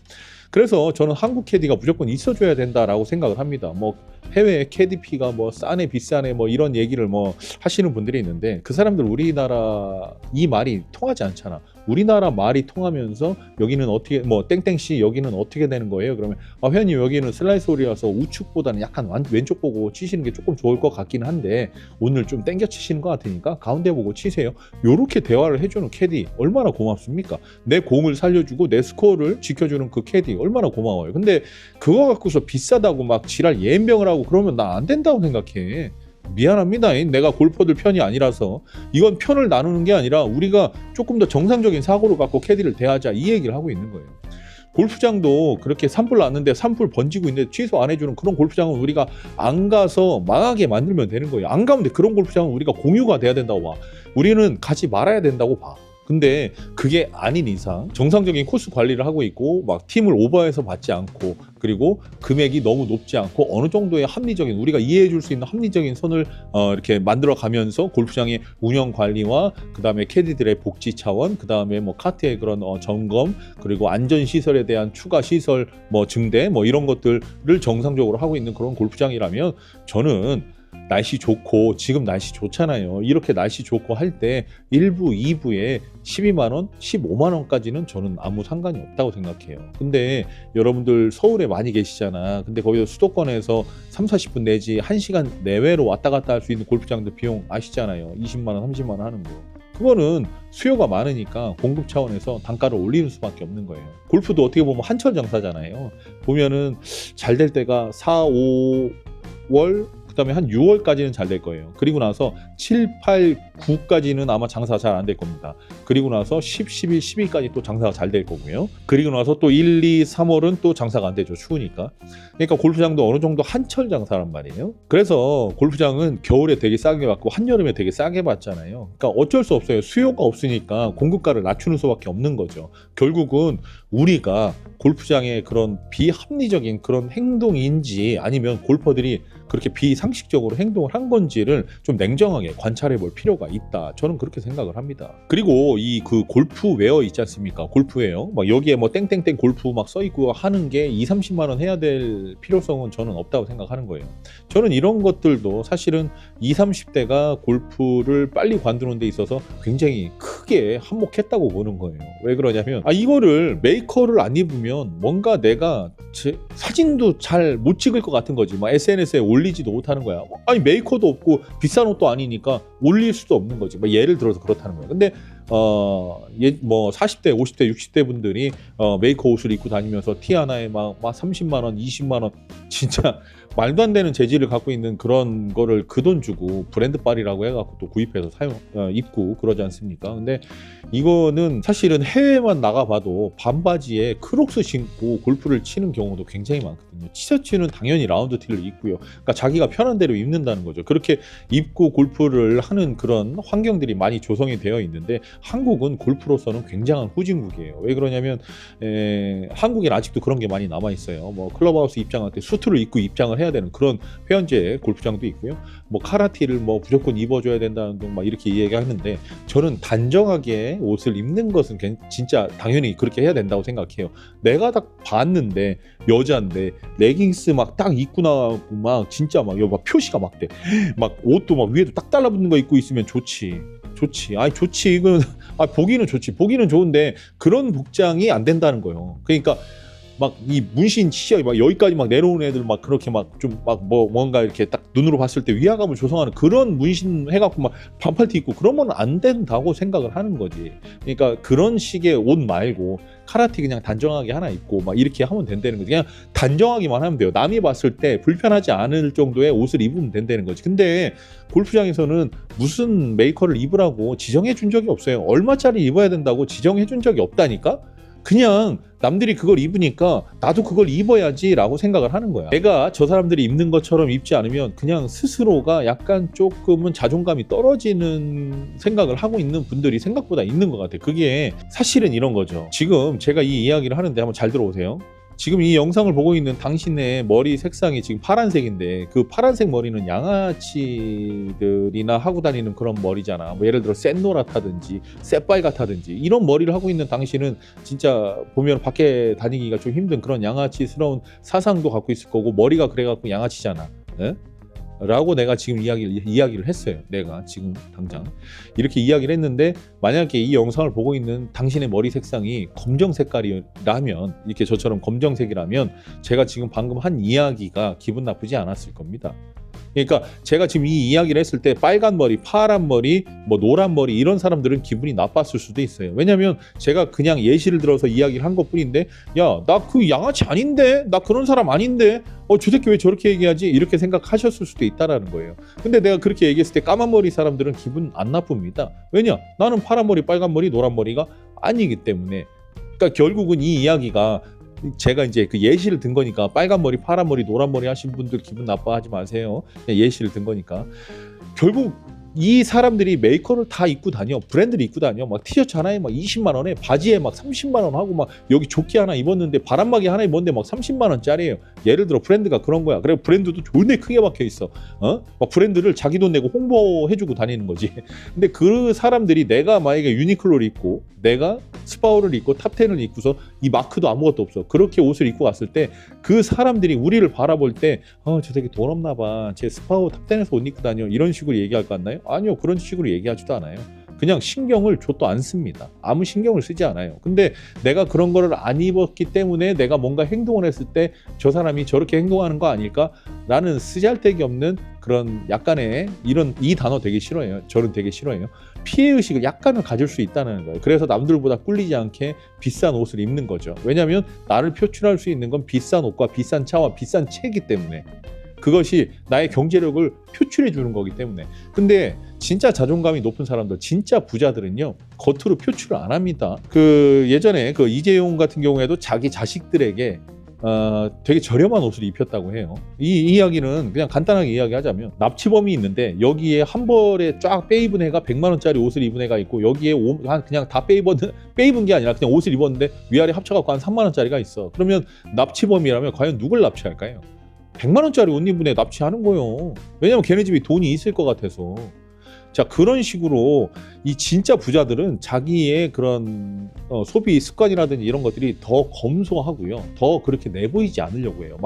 그래서 저는 한국 캐디가 무조건 있어줘야 된다라고 생각을 합니다. 뭐 해외 KDP가 뭐 싸네 비싸네 뭐 이런 얘기를 뭐 하시는 분들이 있는데 그 사람들 우리나라 이 말이 통하지 않잖아. 우리나라 말이 통하면서 여기는 어떻게 뭐 땡땡씨 여기는 어떻게 되는 거예요? 그러면 회원님 여기는 슬라이스 홀이라서 우측보다는 약간 왼쪽 보고 치시는 게 조금 좋을 것 같긴 한데 오늘 좀 땡겨 치시는 것 같으니까 가운데 보고 치세요. 요렇게 대화를 해주는 캐디 얼마나 고맙습니까? 내 공을 살려주고 내 스코어를 지켜주는 그 캐디 얼마나 고마워요. 근데 그거 갖고서 비싸다고 막 지랄 예행병을 하고 그러면 나 안 된다고 생각해. 미안합니다. 내가 골퍼들 편이 아니라서 이건 편을 나누는 게 아니라 우리가 조금 더 정상적인 사고를 갖고 캐디를 대하자 이 얘기를 하고 있는 거예요. 골프장도 그렇게 산불 났는데 산불 번지고 있는데 취소 안 해주는 그런 골프장은 우리가 안 가서 망하게 만들면 되는 거예요. 안 가면 돼. 그런 골프장은 우리가 공유가 돼야 된다고 봐. 우리는 가지 말아야 된다고 봐. 근데 그게 아닌 이상 정상적인 코스 관리를 하고 있고 막 팀을 오버해서 받지 않고 그리고 금액이 너무 높지 않고 어느 정도의 합리적인 우리가 이해해 줄 수 있는 합리적인 선을 이렇게 만들어 가면서 골프장의 운영 관리와 그다음에 캐디들의 복지 차원 그다음에 뭐 카트의 그런 점검 그리고 안전 시설에 대한 추가 시설 뭐 증대 뭐 이런 것들을 정상적으로 하고 있는 그런 골프장이라면 저는 날씨 좋고 지금 날씨 좋잖아요. 이렇게 날씨 좋고 할 때 1부, 2부에 12만 원, 15만 원까지는 저는 아무 상관이 없다고 생각해요. 근데 여러분들 서울에 많이 계시잖아. 근데 거기서 수도권에서 30-40분 내지 1시간 내외로 왔다 갔다 할 수 있는 골프장들 비용 아시잖아요. 20만 원, 30만 원 하는 거. 그거는 수요가 많으니까 공급 차원에서 단가를 올리는 수밖에 없는 거예요. 골프도 어떻게 보면 한철 장사잖아요. 보면은 잘 될 때가 4, 5월 그다음에 한 6월까지는 잘 될 거예요. 그리고 나서 7, 8, 9까지는 아마 장사가 잘 안 될 겁니다. 그리고 나서 10, 11, 12까지 또 장사가 잘 될 거고요. 그리고 나서 또 1, 2, 3월은 또 장사가 안 되죠. 추우니까. 그러니까 골프장도 어느 정도 한철 장사란 말이에요. 그래서 골프장은 겨울에 되게 싸게 받고 한여름에 되게 싸게 받잖아요. 그러니까 어쩔 수 없어요. 수요가 없으니까 공급가를 낮추는 수밖에 없는 거죠. 결국은 우리가 골프장의 그런 비합리적인 그런 행동인지 아니면 골퍼들이 그렇게 비상식적으로 행동을 한 건지를 좀 냉정하게 관찰해 볼 필요가 있다. 저는 그렇게 생각을 합니다. 그리고 이 그 골프웨어 있지 않습니까? 골프웨어 막 여기에 뭐 땡땡땡 골프 막 써 있고 하는 게 2, 30만 원 해야 될 필요성은 저는 없다고 생각하는 거예요. 저는 이런 것들도 사실은 20, 30대가 골프를 빨리 관두는 데 있어서 굉장히 크게 한몫했다고 보는 거예요. 왜 그러냐면 이거를 메이커를 안 입으면 뭔가 내가 제 사진도 잘 못 찍을 것 같은 거지. 막 SNS에 올리지도 못하는 거야. 아니 메이커도 없고 비싼 옷도 아니니까 올릴 수도 없는 거지. 막 예를 들어서 그렇다는 거야. 근데 뭐 40대, 50대, 60대 분들이 메이커 옷을 입고 다니면서 티 하나에 막 30만 원, 20만 원 진짜 말도 안 되는 재질을 갖고 있는 그런 거를 그 돈 주고 브랜드 빨이라고 해갖고 또 구입해서 입고 그러지 않습니까? 근데 이거는 사실은 해외만 나가봐도 반바지에 크록스 신고 골프를 치는 경우도 굉장히 많거든요. 티셔츠는 당연히 라운드 티를 입고요. 그러니까 자기가 편한 대로 입는다는 거죠. 그렇게 입고 골프를 하는 그런 환경들이 많이 조성이 되어 있는데 한국은 골프로서는 굉장한 후진국이에요. 왜 그러냐면 한국엔 아직도 그런 게 많이 남아 있어요. 뭐 클럽하우스 입장할 때 수트를 입고 입장을 해야 되는 그런 회원제 골프장도 있고요. 뭐 카라티를 뭐 무조건 입어줘야 된다는 등 막 이렇게 얘기하는데 저는 단정하게 옷을 입는 것은 진짜 당연히 그렇게 해야 된다고 생각해요. 내가 딱 봤는데 여자인데 레깅스 막 딱 입고 나고 막 진짜 막 표시가 막 돼. 막 옷도 막 위에도 딱 달라붙는 거 입고 있으면 좋지. 아니 좋지. 이건 보기는 좋지. 보기는 좋은데 그런 복장이 안 된다는 거예요. 그러니까 막 이 문신 치어 막 여기까지 막 내려오는 애들 막 그렇게 막 좀 막 뭔가 이렇게 딱 눈으로 봤을 때 위화감을 조성하는 그런 문신 해갖고 막 반팔티 입고 그러면 안 된다고 생각을 하는 거지. 그러니까 그런 식의 옷 말고 카라티 그냥 단정하게 하나 입고 막 이렇게 하면 된다는 거지. 그냥 단정하기만 하면 돼요. 남이 봤을 때 불편하지 않을 정도의 옷을 입으면 된다는 거지. 근데 골프장에서는 무슨 메이커를 입으라고 지정해 준 적이 없어요. 얼마짜리 입어야 된다고 지정해 준 적이 없다니까. 그냥 남들이 그걸 입으니까 나도 그걸 입어야지 라고 생각을 하는 거야. 내가 저 사람들이 입는 것처럼 입지 않으면 그냥 스스로가 약간 조금은 자존감이 떨어지는 생각을 하고 있는 분들이 생각보다 있는 것 같아. 그게 사실은 이런 거죠. 지금 제가 이 이야기를 하는데 한번 잘 들어보세요. 지금 이 영상을 보고 있는 당신의 머리 색상이 지금 파란색인데 그 파란색 머리는 양아치들이나 하고 다니는 그런 머리잖아. 뭐 예를 들어 샛노랗다든지 새빨갛다든지 이런 머리를 하고 있는 당신은 진짜 보면 밖에 다니기가 좀 힘든 그런 양아치스러운 사상도 갖고 있을 거고 머리가 그래갖고 양아치잖아. 네? 라고 내가 지금 이야기를 했어요. 내가 지금 당장 이렇게 이야기를 했는데 만약에 이 영상을 보고 있는 당신의 머리 색상이 검정 색깔이라면 이렇게 저처럼 검정색이라면 제가 지금 방금 한 이야기가 기분 나쁘지 않았을 겁니다. 그러니까 제가 지금 이 이야기를 했을 때 빨간 머리, 파란 머리, 뭐 노란 머리 이런 사람들은 기분이 나빴을 수도 있어요. 왜냐면 제가 그냥 예시를 들어서 이야기를 한 것뿐인데 야, 나 그 양아치 아닌데? 나 그런 사람 아닌데? 저 새끼 왜 저렇게 얘기하지? 이렇게 생각하셨을 수도 있다라는 거예요. 근데 내가 그렇게 얘기했을 때 까만 머리 사람들은 기분 안 나쁩니다. 왜냐? 나는 파란 머리, 빨간 머리, 노란 머리가 아니기 때문에. 그러니까 결국은 이 이야기가 제가 이제 그 예시를 든 거니까 빨간 머리, 파란 머리, 노란 머리 하신 분들 기분 나빠하지 마세요. 예시를 든 거니까. 결국 이 사람들이 메이커를 다 입고 다녀. 브랜드를 입고 다녀. 막 티셔츠 하나에 막 20만 원에 바지에 막 30만 원 하고 막 여기 조끼 하나 입었는데 바람막이 하나 입었는데 막 30만 원짜리예요. 예를 들어 브랜드가 그런 거야. 그래 브랜드도 존내 크게 박혀 있어. 막 브랜드를 자기 돈 내고 홍보해주고 다니는 거지. 근데 그 사람들이 내가 만약에 유니클로를 입고 내가 스파오를 입고 탑10을 입고서 이 마크도 아무것도 없어. 그렇게 옷을 입고 갔을 때 그 사람들이 우리를 바라볼 때 저 새끼 돈 없나 봐. 쟤 스파오 탑10에서 옷 입고 다녀. 이런 식으로 얘기할 것 같나요? 아니요. 그런 식으로 얘기하지도 않아요. 그냥 신경을 줘도 안 씁니다. 아무 신경을 쓰지 않아요. 근데 내가 그런 거를 안 입었기 때문에 내가 뭔가 행동을 했을 때 저 사람이 저렇게 행동하는 거 아닐까? 라는 쓰잘데기 없는 그런 약간의 이 단어 되게 싫어해요. 저는 되게 싫어해요. 피해의식을 약간은 가질 수 있다는 거예요. 그래서 남들보다 꿀리지 않게 비싼 옷을 입는 거죠. 왜냐하면 나를 표출할 수 있는 건 비싼 옷과 비싼 차와 비싼 채이기 때문에. 그것이 나의 경제력을 표출해 주는 거기 때문에. 근데 진짜 자존감이 높은 사람들, 진짜 부자들은요 겉으로 표출을 안 합니다. 그 예전에 그 이재용 같은 경우에도 자기 자식들에게 되게 저렴한 옷을 입혔다고 해요. 이 이야기는 그냥 간단하게 이야기하자면 납치범이 있는데 여기에 한 벌에 쫙 빼입은 애가 100만 원짜리 옷을 입은 애가 있고 여기에 그냥 다 빼입은 게 아니라 그냥 옷을 입었는데 위아래 합쳐갖고 한 3만 원짜리가 있어. 그러면 납치범이라면 과연 누굴 납치할까요? 100만 원짜리 옷 입은 애 납치하는 거예요. 왜냐면 걔네 집이 돈이 있을 것 같아서. 자, 그런 식으로 이 진짜 부자들은 자기의 그런 소비 습관이라든지 이런 것들이 더 검소하고요. 더 그렇게 내보이지 않으려고 해요.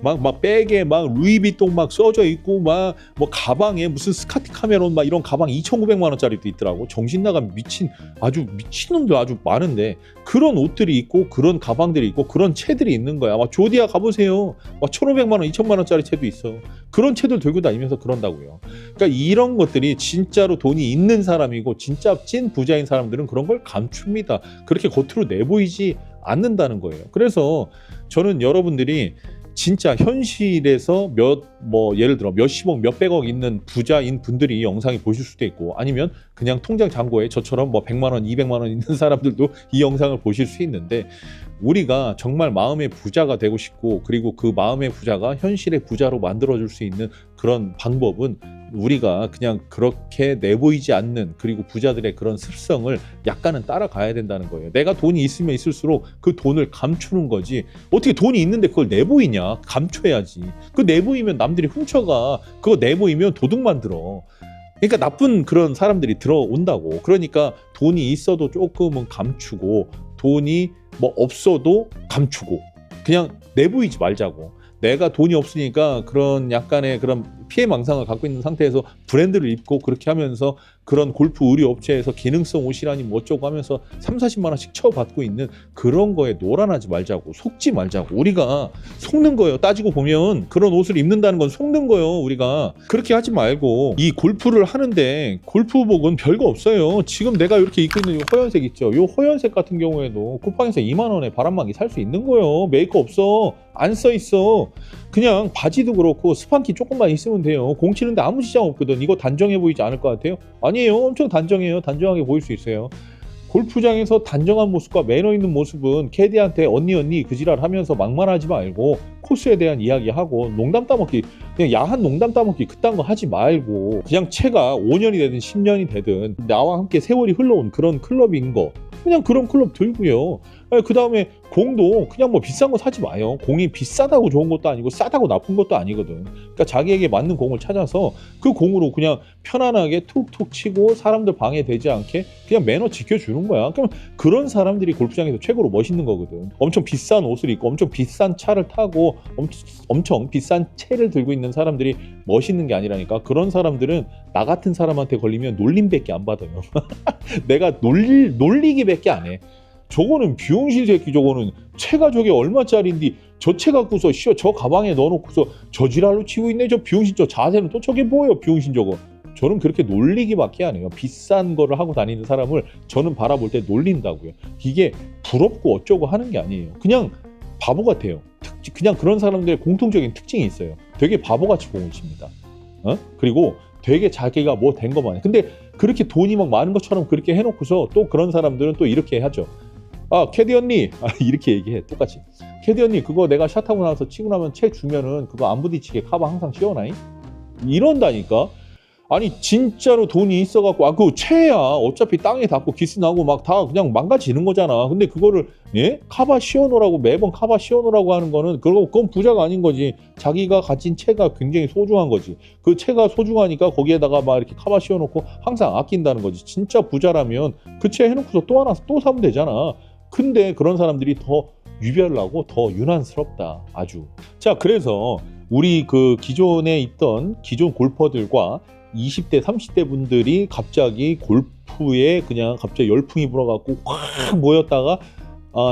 막 백에 막 루이비통 막 써져 있고 막 뭐 가방에 무슨 스카티 카메론 막 이런 가방 2,900만 원짜리도 있더라고. 정신 나간 미친 아주 미친놈들 아주 많은데 그런 옷들이 있고 그런 가방들이 있고 그런 채들이 있는 거야. 막 조디아 가보세요. 막 1,500만 원, 2,000만 원짜리 채도 있어. 그런 채들 들고 다니면서 그런다고요. 그러니까 이런 것들이 진짜로 돈이 있는 사람이고 진짜 찐 부자인 사람들은 그런 걸 감춥니다. 그렇게 겉으로 내보이지 않는다는 거예요. 그래서 저는 여러분들이 진짜 현실에서 예를 들어 몇십억, 몇백억 있는 부자인 분들이 이 영상을 보실 수도 있고 아니면 그냥 통장 잔고에 저처럼 100만 원, 200만 원 있는 사람들도 이 영상을 보실 수 있는데 우리가 정말 마음의 부자가 되고 싶고 그리고 그 마음의 부자가 현실의 부자로 만들어줄 수 있는 그런 방법은 우리가 그냥 그렇게 내보이지 않는 그리고 부자들의 그런 습성을 약간은 따라가야 된다는 거예요. 내가 돈이 있으면 있을수록 그 돈을 감추는 거지 어떻게 돈이 있는데 그걸 내보이냐? 감춰야지. 그 내보이면 남들이 훔쳐가. 그거 내보이면 도둑 만들어. 그러니까 나쁜 그런 사람들이 들어온다고. 그러니까 돈이 있어도 조금은 감추고 돈이 없어도 감추고 그냥 내보이지 말자고. 내가 돈이 없으니까 그런 약간의 그런 피해망상을 갖고 있는 상태에서 브랜드를 입고 그렇게 하면서 그런 골프 의류 업체에서 기능성 옷이라니 뭐 어쩌고 하면서 30-40만 원씩 쳐받고 있는 그런 거에 노란하지 말자고. 속지 말자고. 우리가 속는 거예요. 따지고 보면 그런 옷을 입는다는 건 속는 거예요. 우리가 그렇게 하지 말고 이 골프를 하는데 골프복은 별거 없어요. 지금 내가 이렇게 입고 있는 이 허연색 있죠. 이 허연색 같은 경우에도 쿠팡에서 2만 원에 바람막이 살 수 있는 거예요. 메이커 없어. 안 써 있어. 그냥 바지도 그렇고 스판키 조금만 있으면 돼요. 공 치는데 아무 지장 없거든. 이거 단정해 보이지 않을 것 같아요? 아니에요. 엄청 단정해요. 단정하게 보일 수 있어요. 골프장에서 단정한 모습과 매너 있는 모습은 캐디한테 언니 그 지랄 하면서 막말하지 말고 코스에 대한 이야기하고 농담 따먹기 그냥 야한 농담 따먹기 그딴 거 하지 말고 그냥 채가 5년이 되든 10년이 되든 나와 함께 세월이 흘러온 그런 클럽인 거 그냥 그런 클럽 들고요. 그 다음에 공도 그냥 비싼 거 사지 마요. 공이 비싸다고 좋은 것도 아니고 싸다고 나쁜 것도 아니거든. 그러니까 자기에게 맞는 공을 찾아서 그 공으로 그냥 편안하게 툭툭 치고 사람들 방해되지 않게 그냥 매너 지켜주는 거야. 그럼 그런 사람들이 골프장에서 최고로 멋있는 거거든. 엄청 비싼 옷을 입고 엄청 비싼 차를 타고 엄청 비싼 채를 들고 있는 사람들이 멋있는 게 아니라니까. 그런 사람들은 나 같은 사람한테 걸리면 놀림밖에 안 받아요. 내가 놀리기밖에 안 해. 저거는 비용실 새끼. 저거는 채가 저게 얼마짜리인데 저 채 갖고서 저 가방에 넣어놓고서 저 지랄로 치고 있네. 저 비용신 저 자세는 또 저게 뭐예요 비용신 저거. 저는 그렇게 놀리기밖에 안 해요. 비싼 거를 하고 다니는 사람을 저는 바라볼 때 놀린다고요. 이게 부럽고 어쩌고 하는 게 아니에요. 그냥 바보 같아요. 그냥 그런 사람들의 공통적인 특징이 있어요. 되게 바보같이 공을 칩니다. 그리고 되게 자기가 뭐 된 것만 해. 근데 그렇게 돈이 막 많은 것처럼 그렇게 해놓고서 또 그런 사람들은 또 이렇게 하죠. 아, 캐디 언니. 이렇게 얘기해. 똑같이. 캐디 언니, 그거 내가 샷하고 나서 치고 나면 채 주면은 그거 안 부딪히게 카바 항상 씌워놔잉? 이런다니까? 아니, 진짜로 돈이 있어갖고, 그거 채야. 어차피 땅에 닿고 기스 나고 막 다 그냥 망가지는 거잖아. 근데 그거를, 카바 씌워놓으라고, 매번 카바 씌워놓으라고 하는 거는, 그건 부자가 아닌 거지. 자기가 가진 채가 굉장히 소중한 거지. 그 채가 소중하니까 거기에다가 막 이렇게 카바 씌워놓고 항상 아낀다는 거지. 진짜 부자라면 그 채 해놓고서 또 하나 또 사면 되잖아. 근데 그런 사람들이 더 유별나고 더 유난스럽다. 아주. 자, 그래서 우리 그 기존에 있던 기존 골퍼들과 20대, 30대 분들이 갑자기 골프에 그냥 갑자기 열풍이 불어갖고 확 모였다가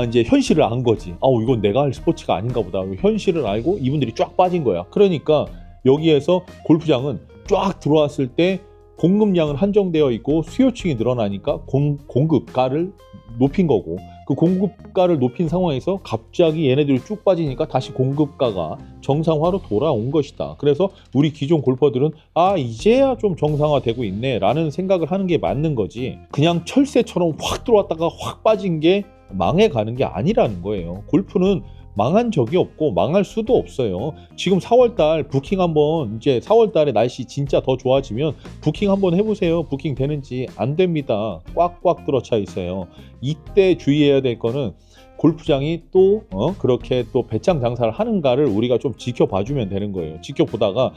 이제 현실을 안 거지. 이건 내가 할 스포츠가 아닌가 보다. 현실을 알고 이분들이 쫙 빠진 거야. 그러니까 여기에서 골프장은 쫙 들어왔을 때 공급량은 한정되어 있고 수요층이 늘어나니까 공급가를 높인 거고, 그 공급가를 높인 상황에서 갑자기 얘네들이 쭉 빠지니까 다시 공급가가 정상화로 돌아온 것이다. 그래서 우리 기존 골퍼들은 이제야 좀 정상화되고 있네 라는 생각을 하는 게 맞는 거지, 그냥 철새처럼 확 들어왔다가 확 빠진 게 망해가는 게 아니라는 거예요. 골프는 망한 적이 없고 망할 수도 없어요. 지금 4월달 부킹 한번, 이제 4월달에 날씨 진짜 더 좋아지면 부킹 한번 해보세요. 부킹 되는지. 안 됩니다. 꽉꽉 들어차 있어요. 이때 주의해야 될 거는 골프장이 또 그렇게 또 배짱 장사를 하는가를 우리가 좀 지켜봐주면 되는 거예요. 지켜보다가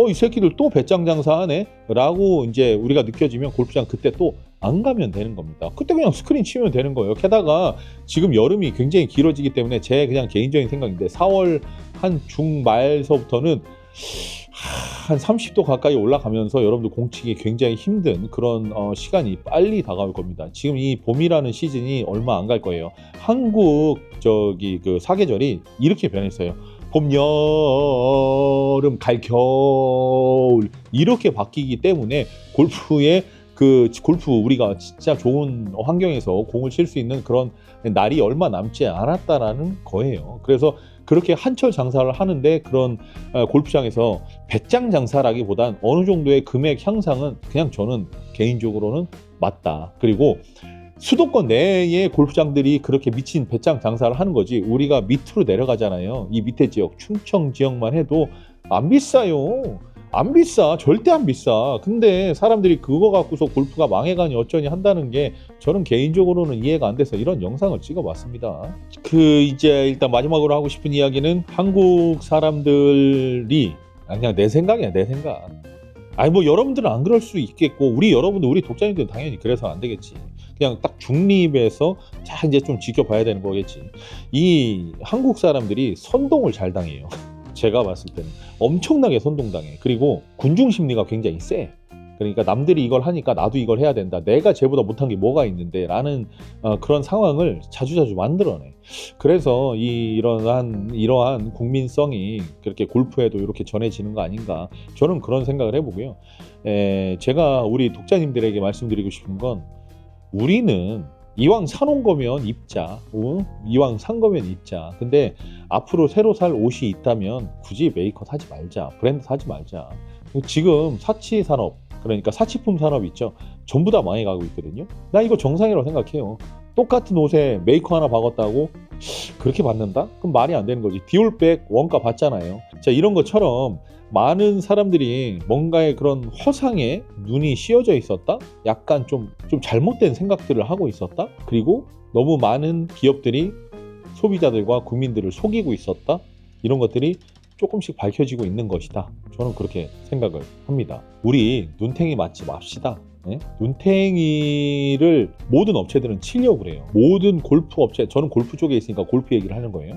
이 새끼들 또 배짱 장사하네 라고 이제 우리가 느껴지면 골프장 그때 또 안 가면 되는 겁니다. 그때 그냥 스크린 치면 되는 거예요. 게다가 지금 여름이 굉장히 길어지기 때문에 제 그냥 개인적인 생각인데 4월 한 중말서부터는 한 30도 가까이 올라가면서 여러분들 공치기 굉장히 힘든 그런 시간이 빨리 다가올 겁니다. 지금 이 봄이라는 시즌이 얼마 안 갈 거예요. 한국 그 사계절이 이렇게 변했어요. 봄, 여름, 가을, 겨울 이렇게 바뀌기 때문에 골프 우리가 진짜 좋은 환경에서 공을 칠 수 있는 그런 날이 얼마 남지 않았다라는 거예요. 그래서 그렇게 한철 장사를 하는데 그런 골프장에서 배짱 장사라기보단 어느 정도의 금액 향상은 그냥 저는 개인적으로는 맞다. 그리고 수도권 내의 골프장들이 그렇게 미친 배짱 장사를 하는 거지 우리가 밑으로 내려가잖아요. 이 밑에 지역 충청 지역만 해도 안 비싸요. 안 비싸. 절대 안 비싸. 근데 사람들이 그거 갖고서 골프가 망해가니 어쩌니 한다는 게 저는 개인적으로는 이해가 안 돼서 이런 영상을 찍어봤습니다. 이제 일단 마지막으로 하고 싶은 이야기는 한국 사람들이 그냥 내 생각이야, 내 생각. 아니 뭐 여러분들은 안 그럴 수 있겠고 우리 독자님들은 당연히 그래서 안 되겠지. 그냥 딱 중립에서 자 이제 좀 지켜봐야 되는 거겠지. 이 한국 사람들이 선동을 잘 당해요. 제가 봤을 때는 엄청나게 선동당해. 그리고 군중 심리가 굉장히 세. 그러니까 남들이 이걸 하니까 나도 이걸 해야 된다. 내가 쟤보다 못한 게 뭐가 있는데 라는 그런 상황을 자주자주 만들어내. 그래서 이러한 국민성이 그렇게 골프에도 이렇게 전해지는 거 아닌가. 저는 그런 생각을 해보고요. 제가 우리 독자님들에게 말씀드리고 싶은 건 우리는 이왕 사놓은 거면 입자. 이왕 산 거면 입자. 근데 앞으로 새로 살 옷이 있다면 굳이 메이커 사지 말자. 브랜드 사지 말자. 지금 사치 산업, 그러니까 사치품 산업 있죠. 전부 다 망해가고 있거든요. 나 이거 정상이라고 생각해요. 똑같은 옷에 메이커 하나 박았다고 그렇게 받는다? 그럼 말이 안 되는 거지. 디올백 원가 받잖아요. 자, 이런 것처럼 많은 사람들이 뭔가의 그런 허상에 눈이 씌어져 있었다? 약간 좀 잘못된 생각들을 하고 있었다? 그리고 너무 많은 기업들이 소비자들과 국민들을 속이고 있었다? 이런 것들이 조금씩 밝혀지고 있는 것이다. 저는 그렇게 생각을 합니다. 우리 눈탱이 맞지 맙시다. 네? 눈탱이를 모든 업체들은 치려고 그래요. 모든 골프 업체, 저는 골프 쪽에 있으니까 골프 얘기를 하는 거예요.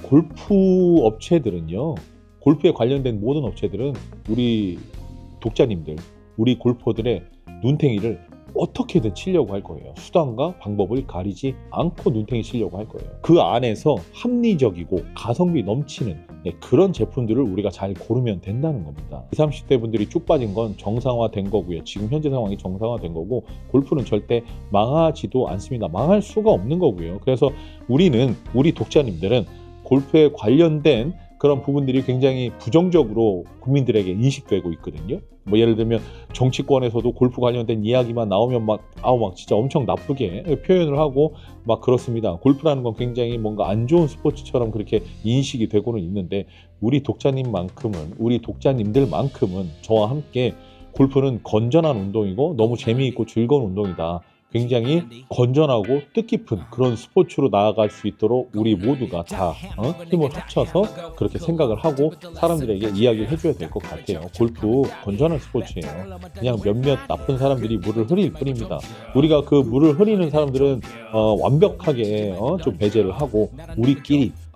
골프 업체들은요. 골프에 관련된 모든 업체들은 우리 독자님들, 우리 골퍼들의 눈탱이를 어떻게든 치려고 할 거예요. 수단과 방법을 가리지 않고 눈탱이 치려고 할 거예요. 그 안에서 합리적이고 가성비 넘치는 그런 제품들을 우리가 잘 고르면 된다는 겁니다. 20, 30대 분들이 쭉 빠진 건 정상화된 거고요. 지금 현재 상황이 정상화된 거고 골프는 절대 망하지도 않습니다. 망할 수가 없는 거고요. 그래서 우리 독자님들은 골프에 관련된 그런 부분들이 굉장히 부정적으로 국민들에게 인식되고 있거든요. 뭐 예를 들면 정치권에서도 골프 관련된 이야기만 나오면 막 진짜 엄청 나쁘게 표현을 하고 막 그렇습니다. 골프라는 건 굉장히 뭔가 안 좋은 스포츠처럼 그렇게 인식이 되고는 있는데 우리 독자님들만큼은 저와 함께 골프는 건전한 운동이고 너무 재미있고 즐거운 운동이다. 굉장히 건전하고 뜻깊은 그런 스포츠로 나아갈 수 있도록 우리 모두가 다 힘을 합쳐서 그렇게 생각을 하고 사람들에게 이야기를 해줘야 될 것 같아요. 골프 건전한 스포츠예요. 그냥 몇몇 나쁜 사람들이 물을 흐릴 뿐입니다. 우리가 그 물을 흐리는 사람들은 완벽하게 좀 배제를 하고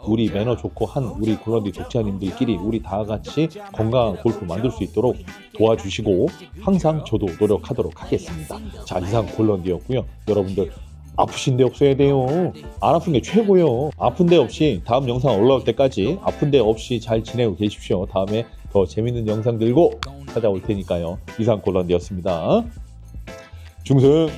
우리 매너 좋고 우리 그런디 독자님들끼리 우리 다 같이 건강한 골프 만들 수 있도록 도와주시고 항상 저도 노력하도록 하겠습니다. 자, 이상 골런디였고요. 여러분들 아프신 데 없어야 돼요. 안 아픈 게 최고요. 아픈 데 없이 다음 영상 올라올 때까지 아픈 데 없이 잘 지내고 계십시오. 다음에 더 재밌는 영상 들고 찾아올 테니까요. 이상 골런디였습니다. 중승.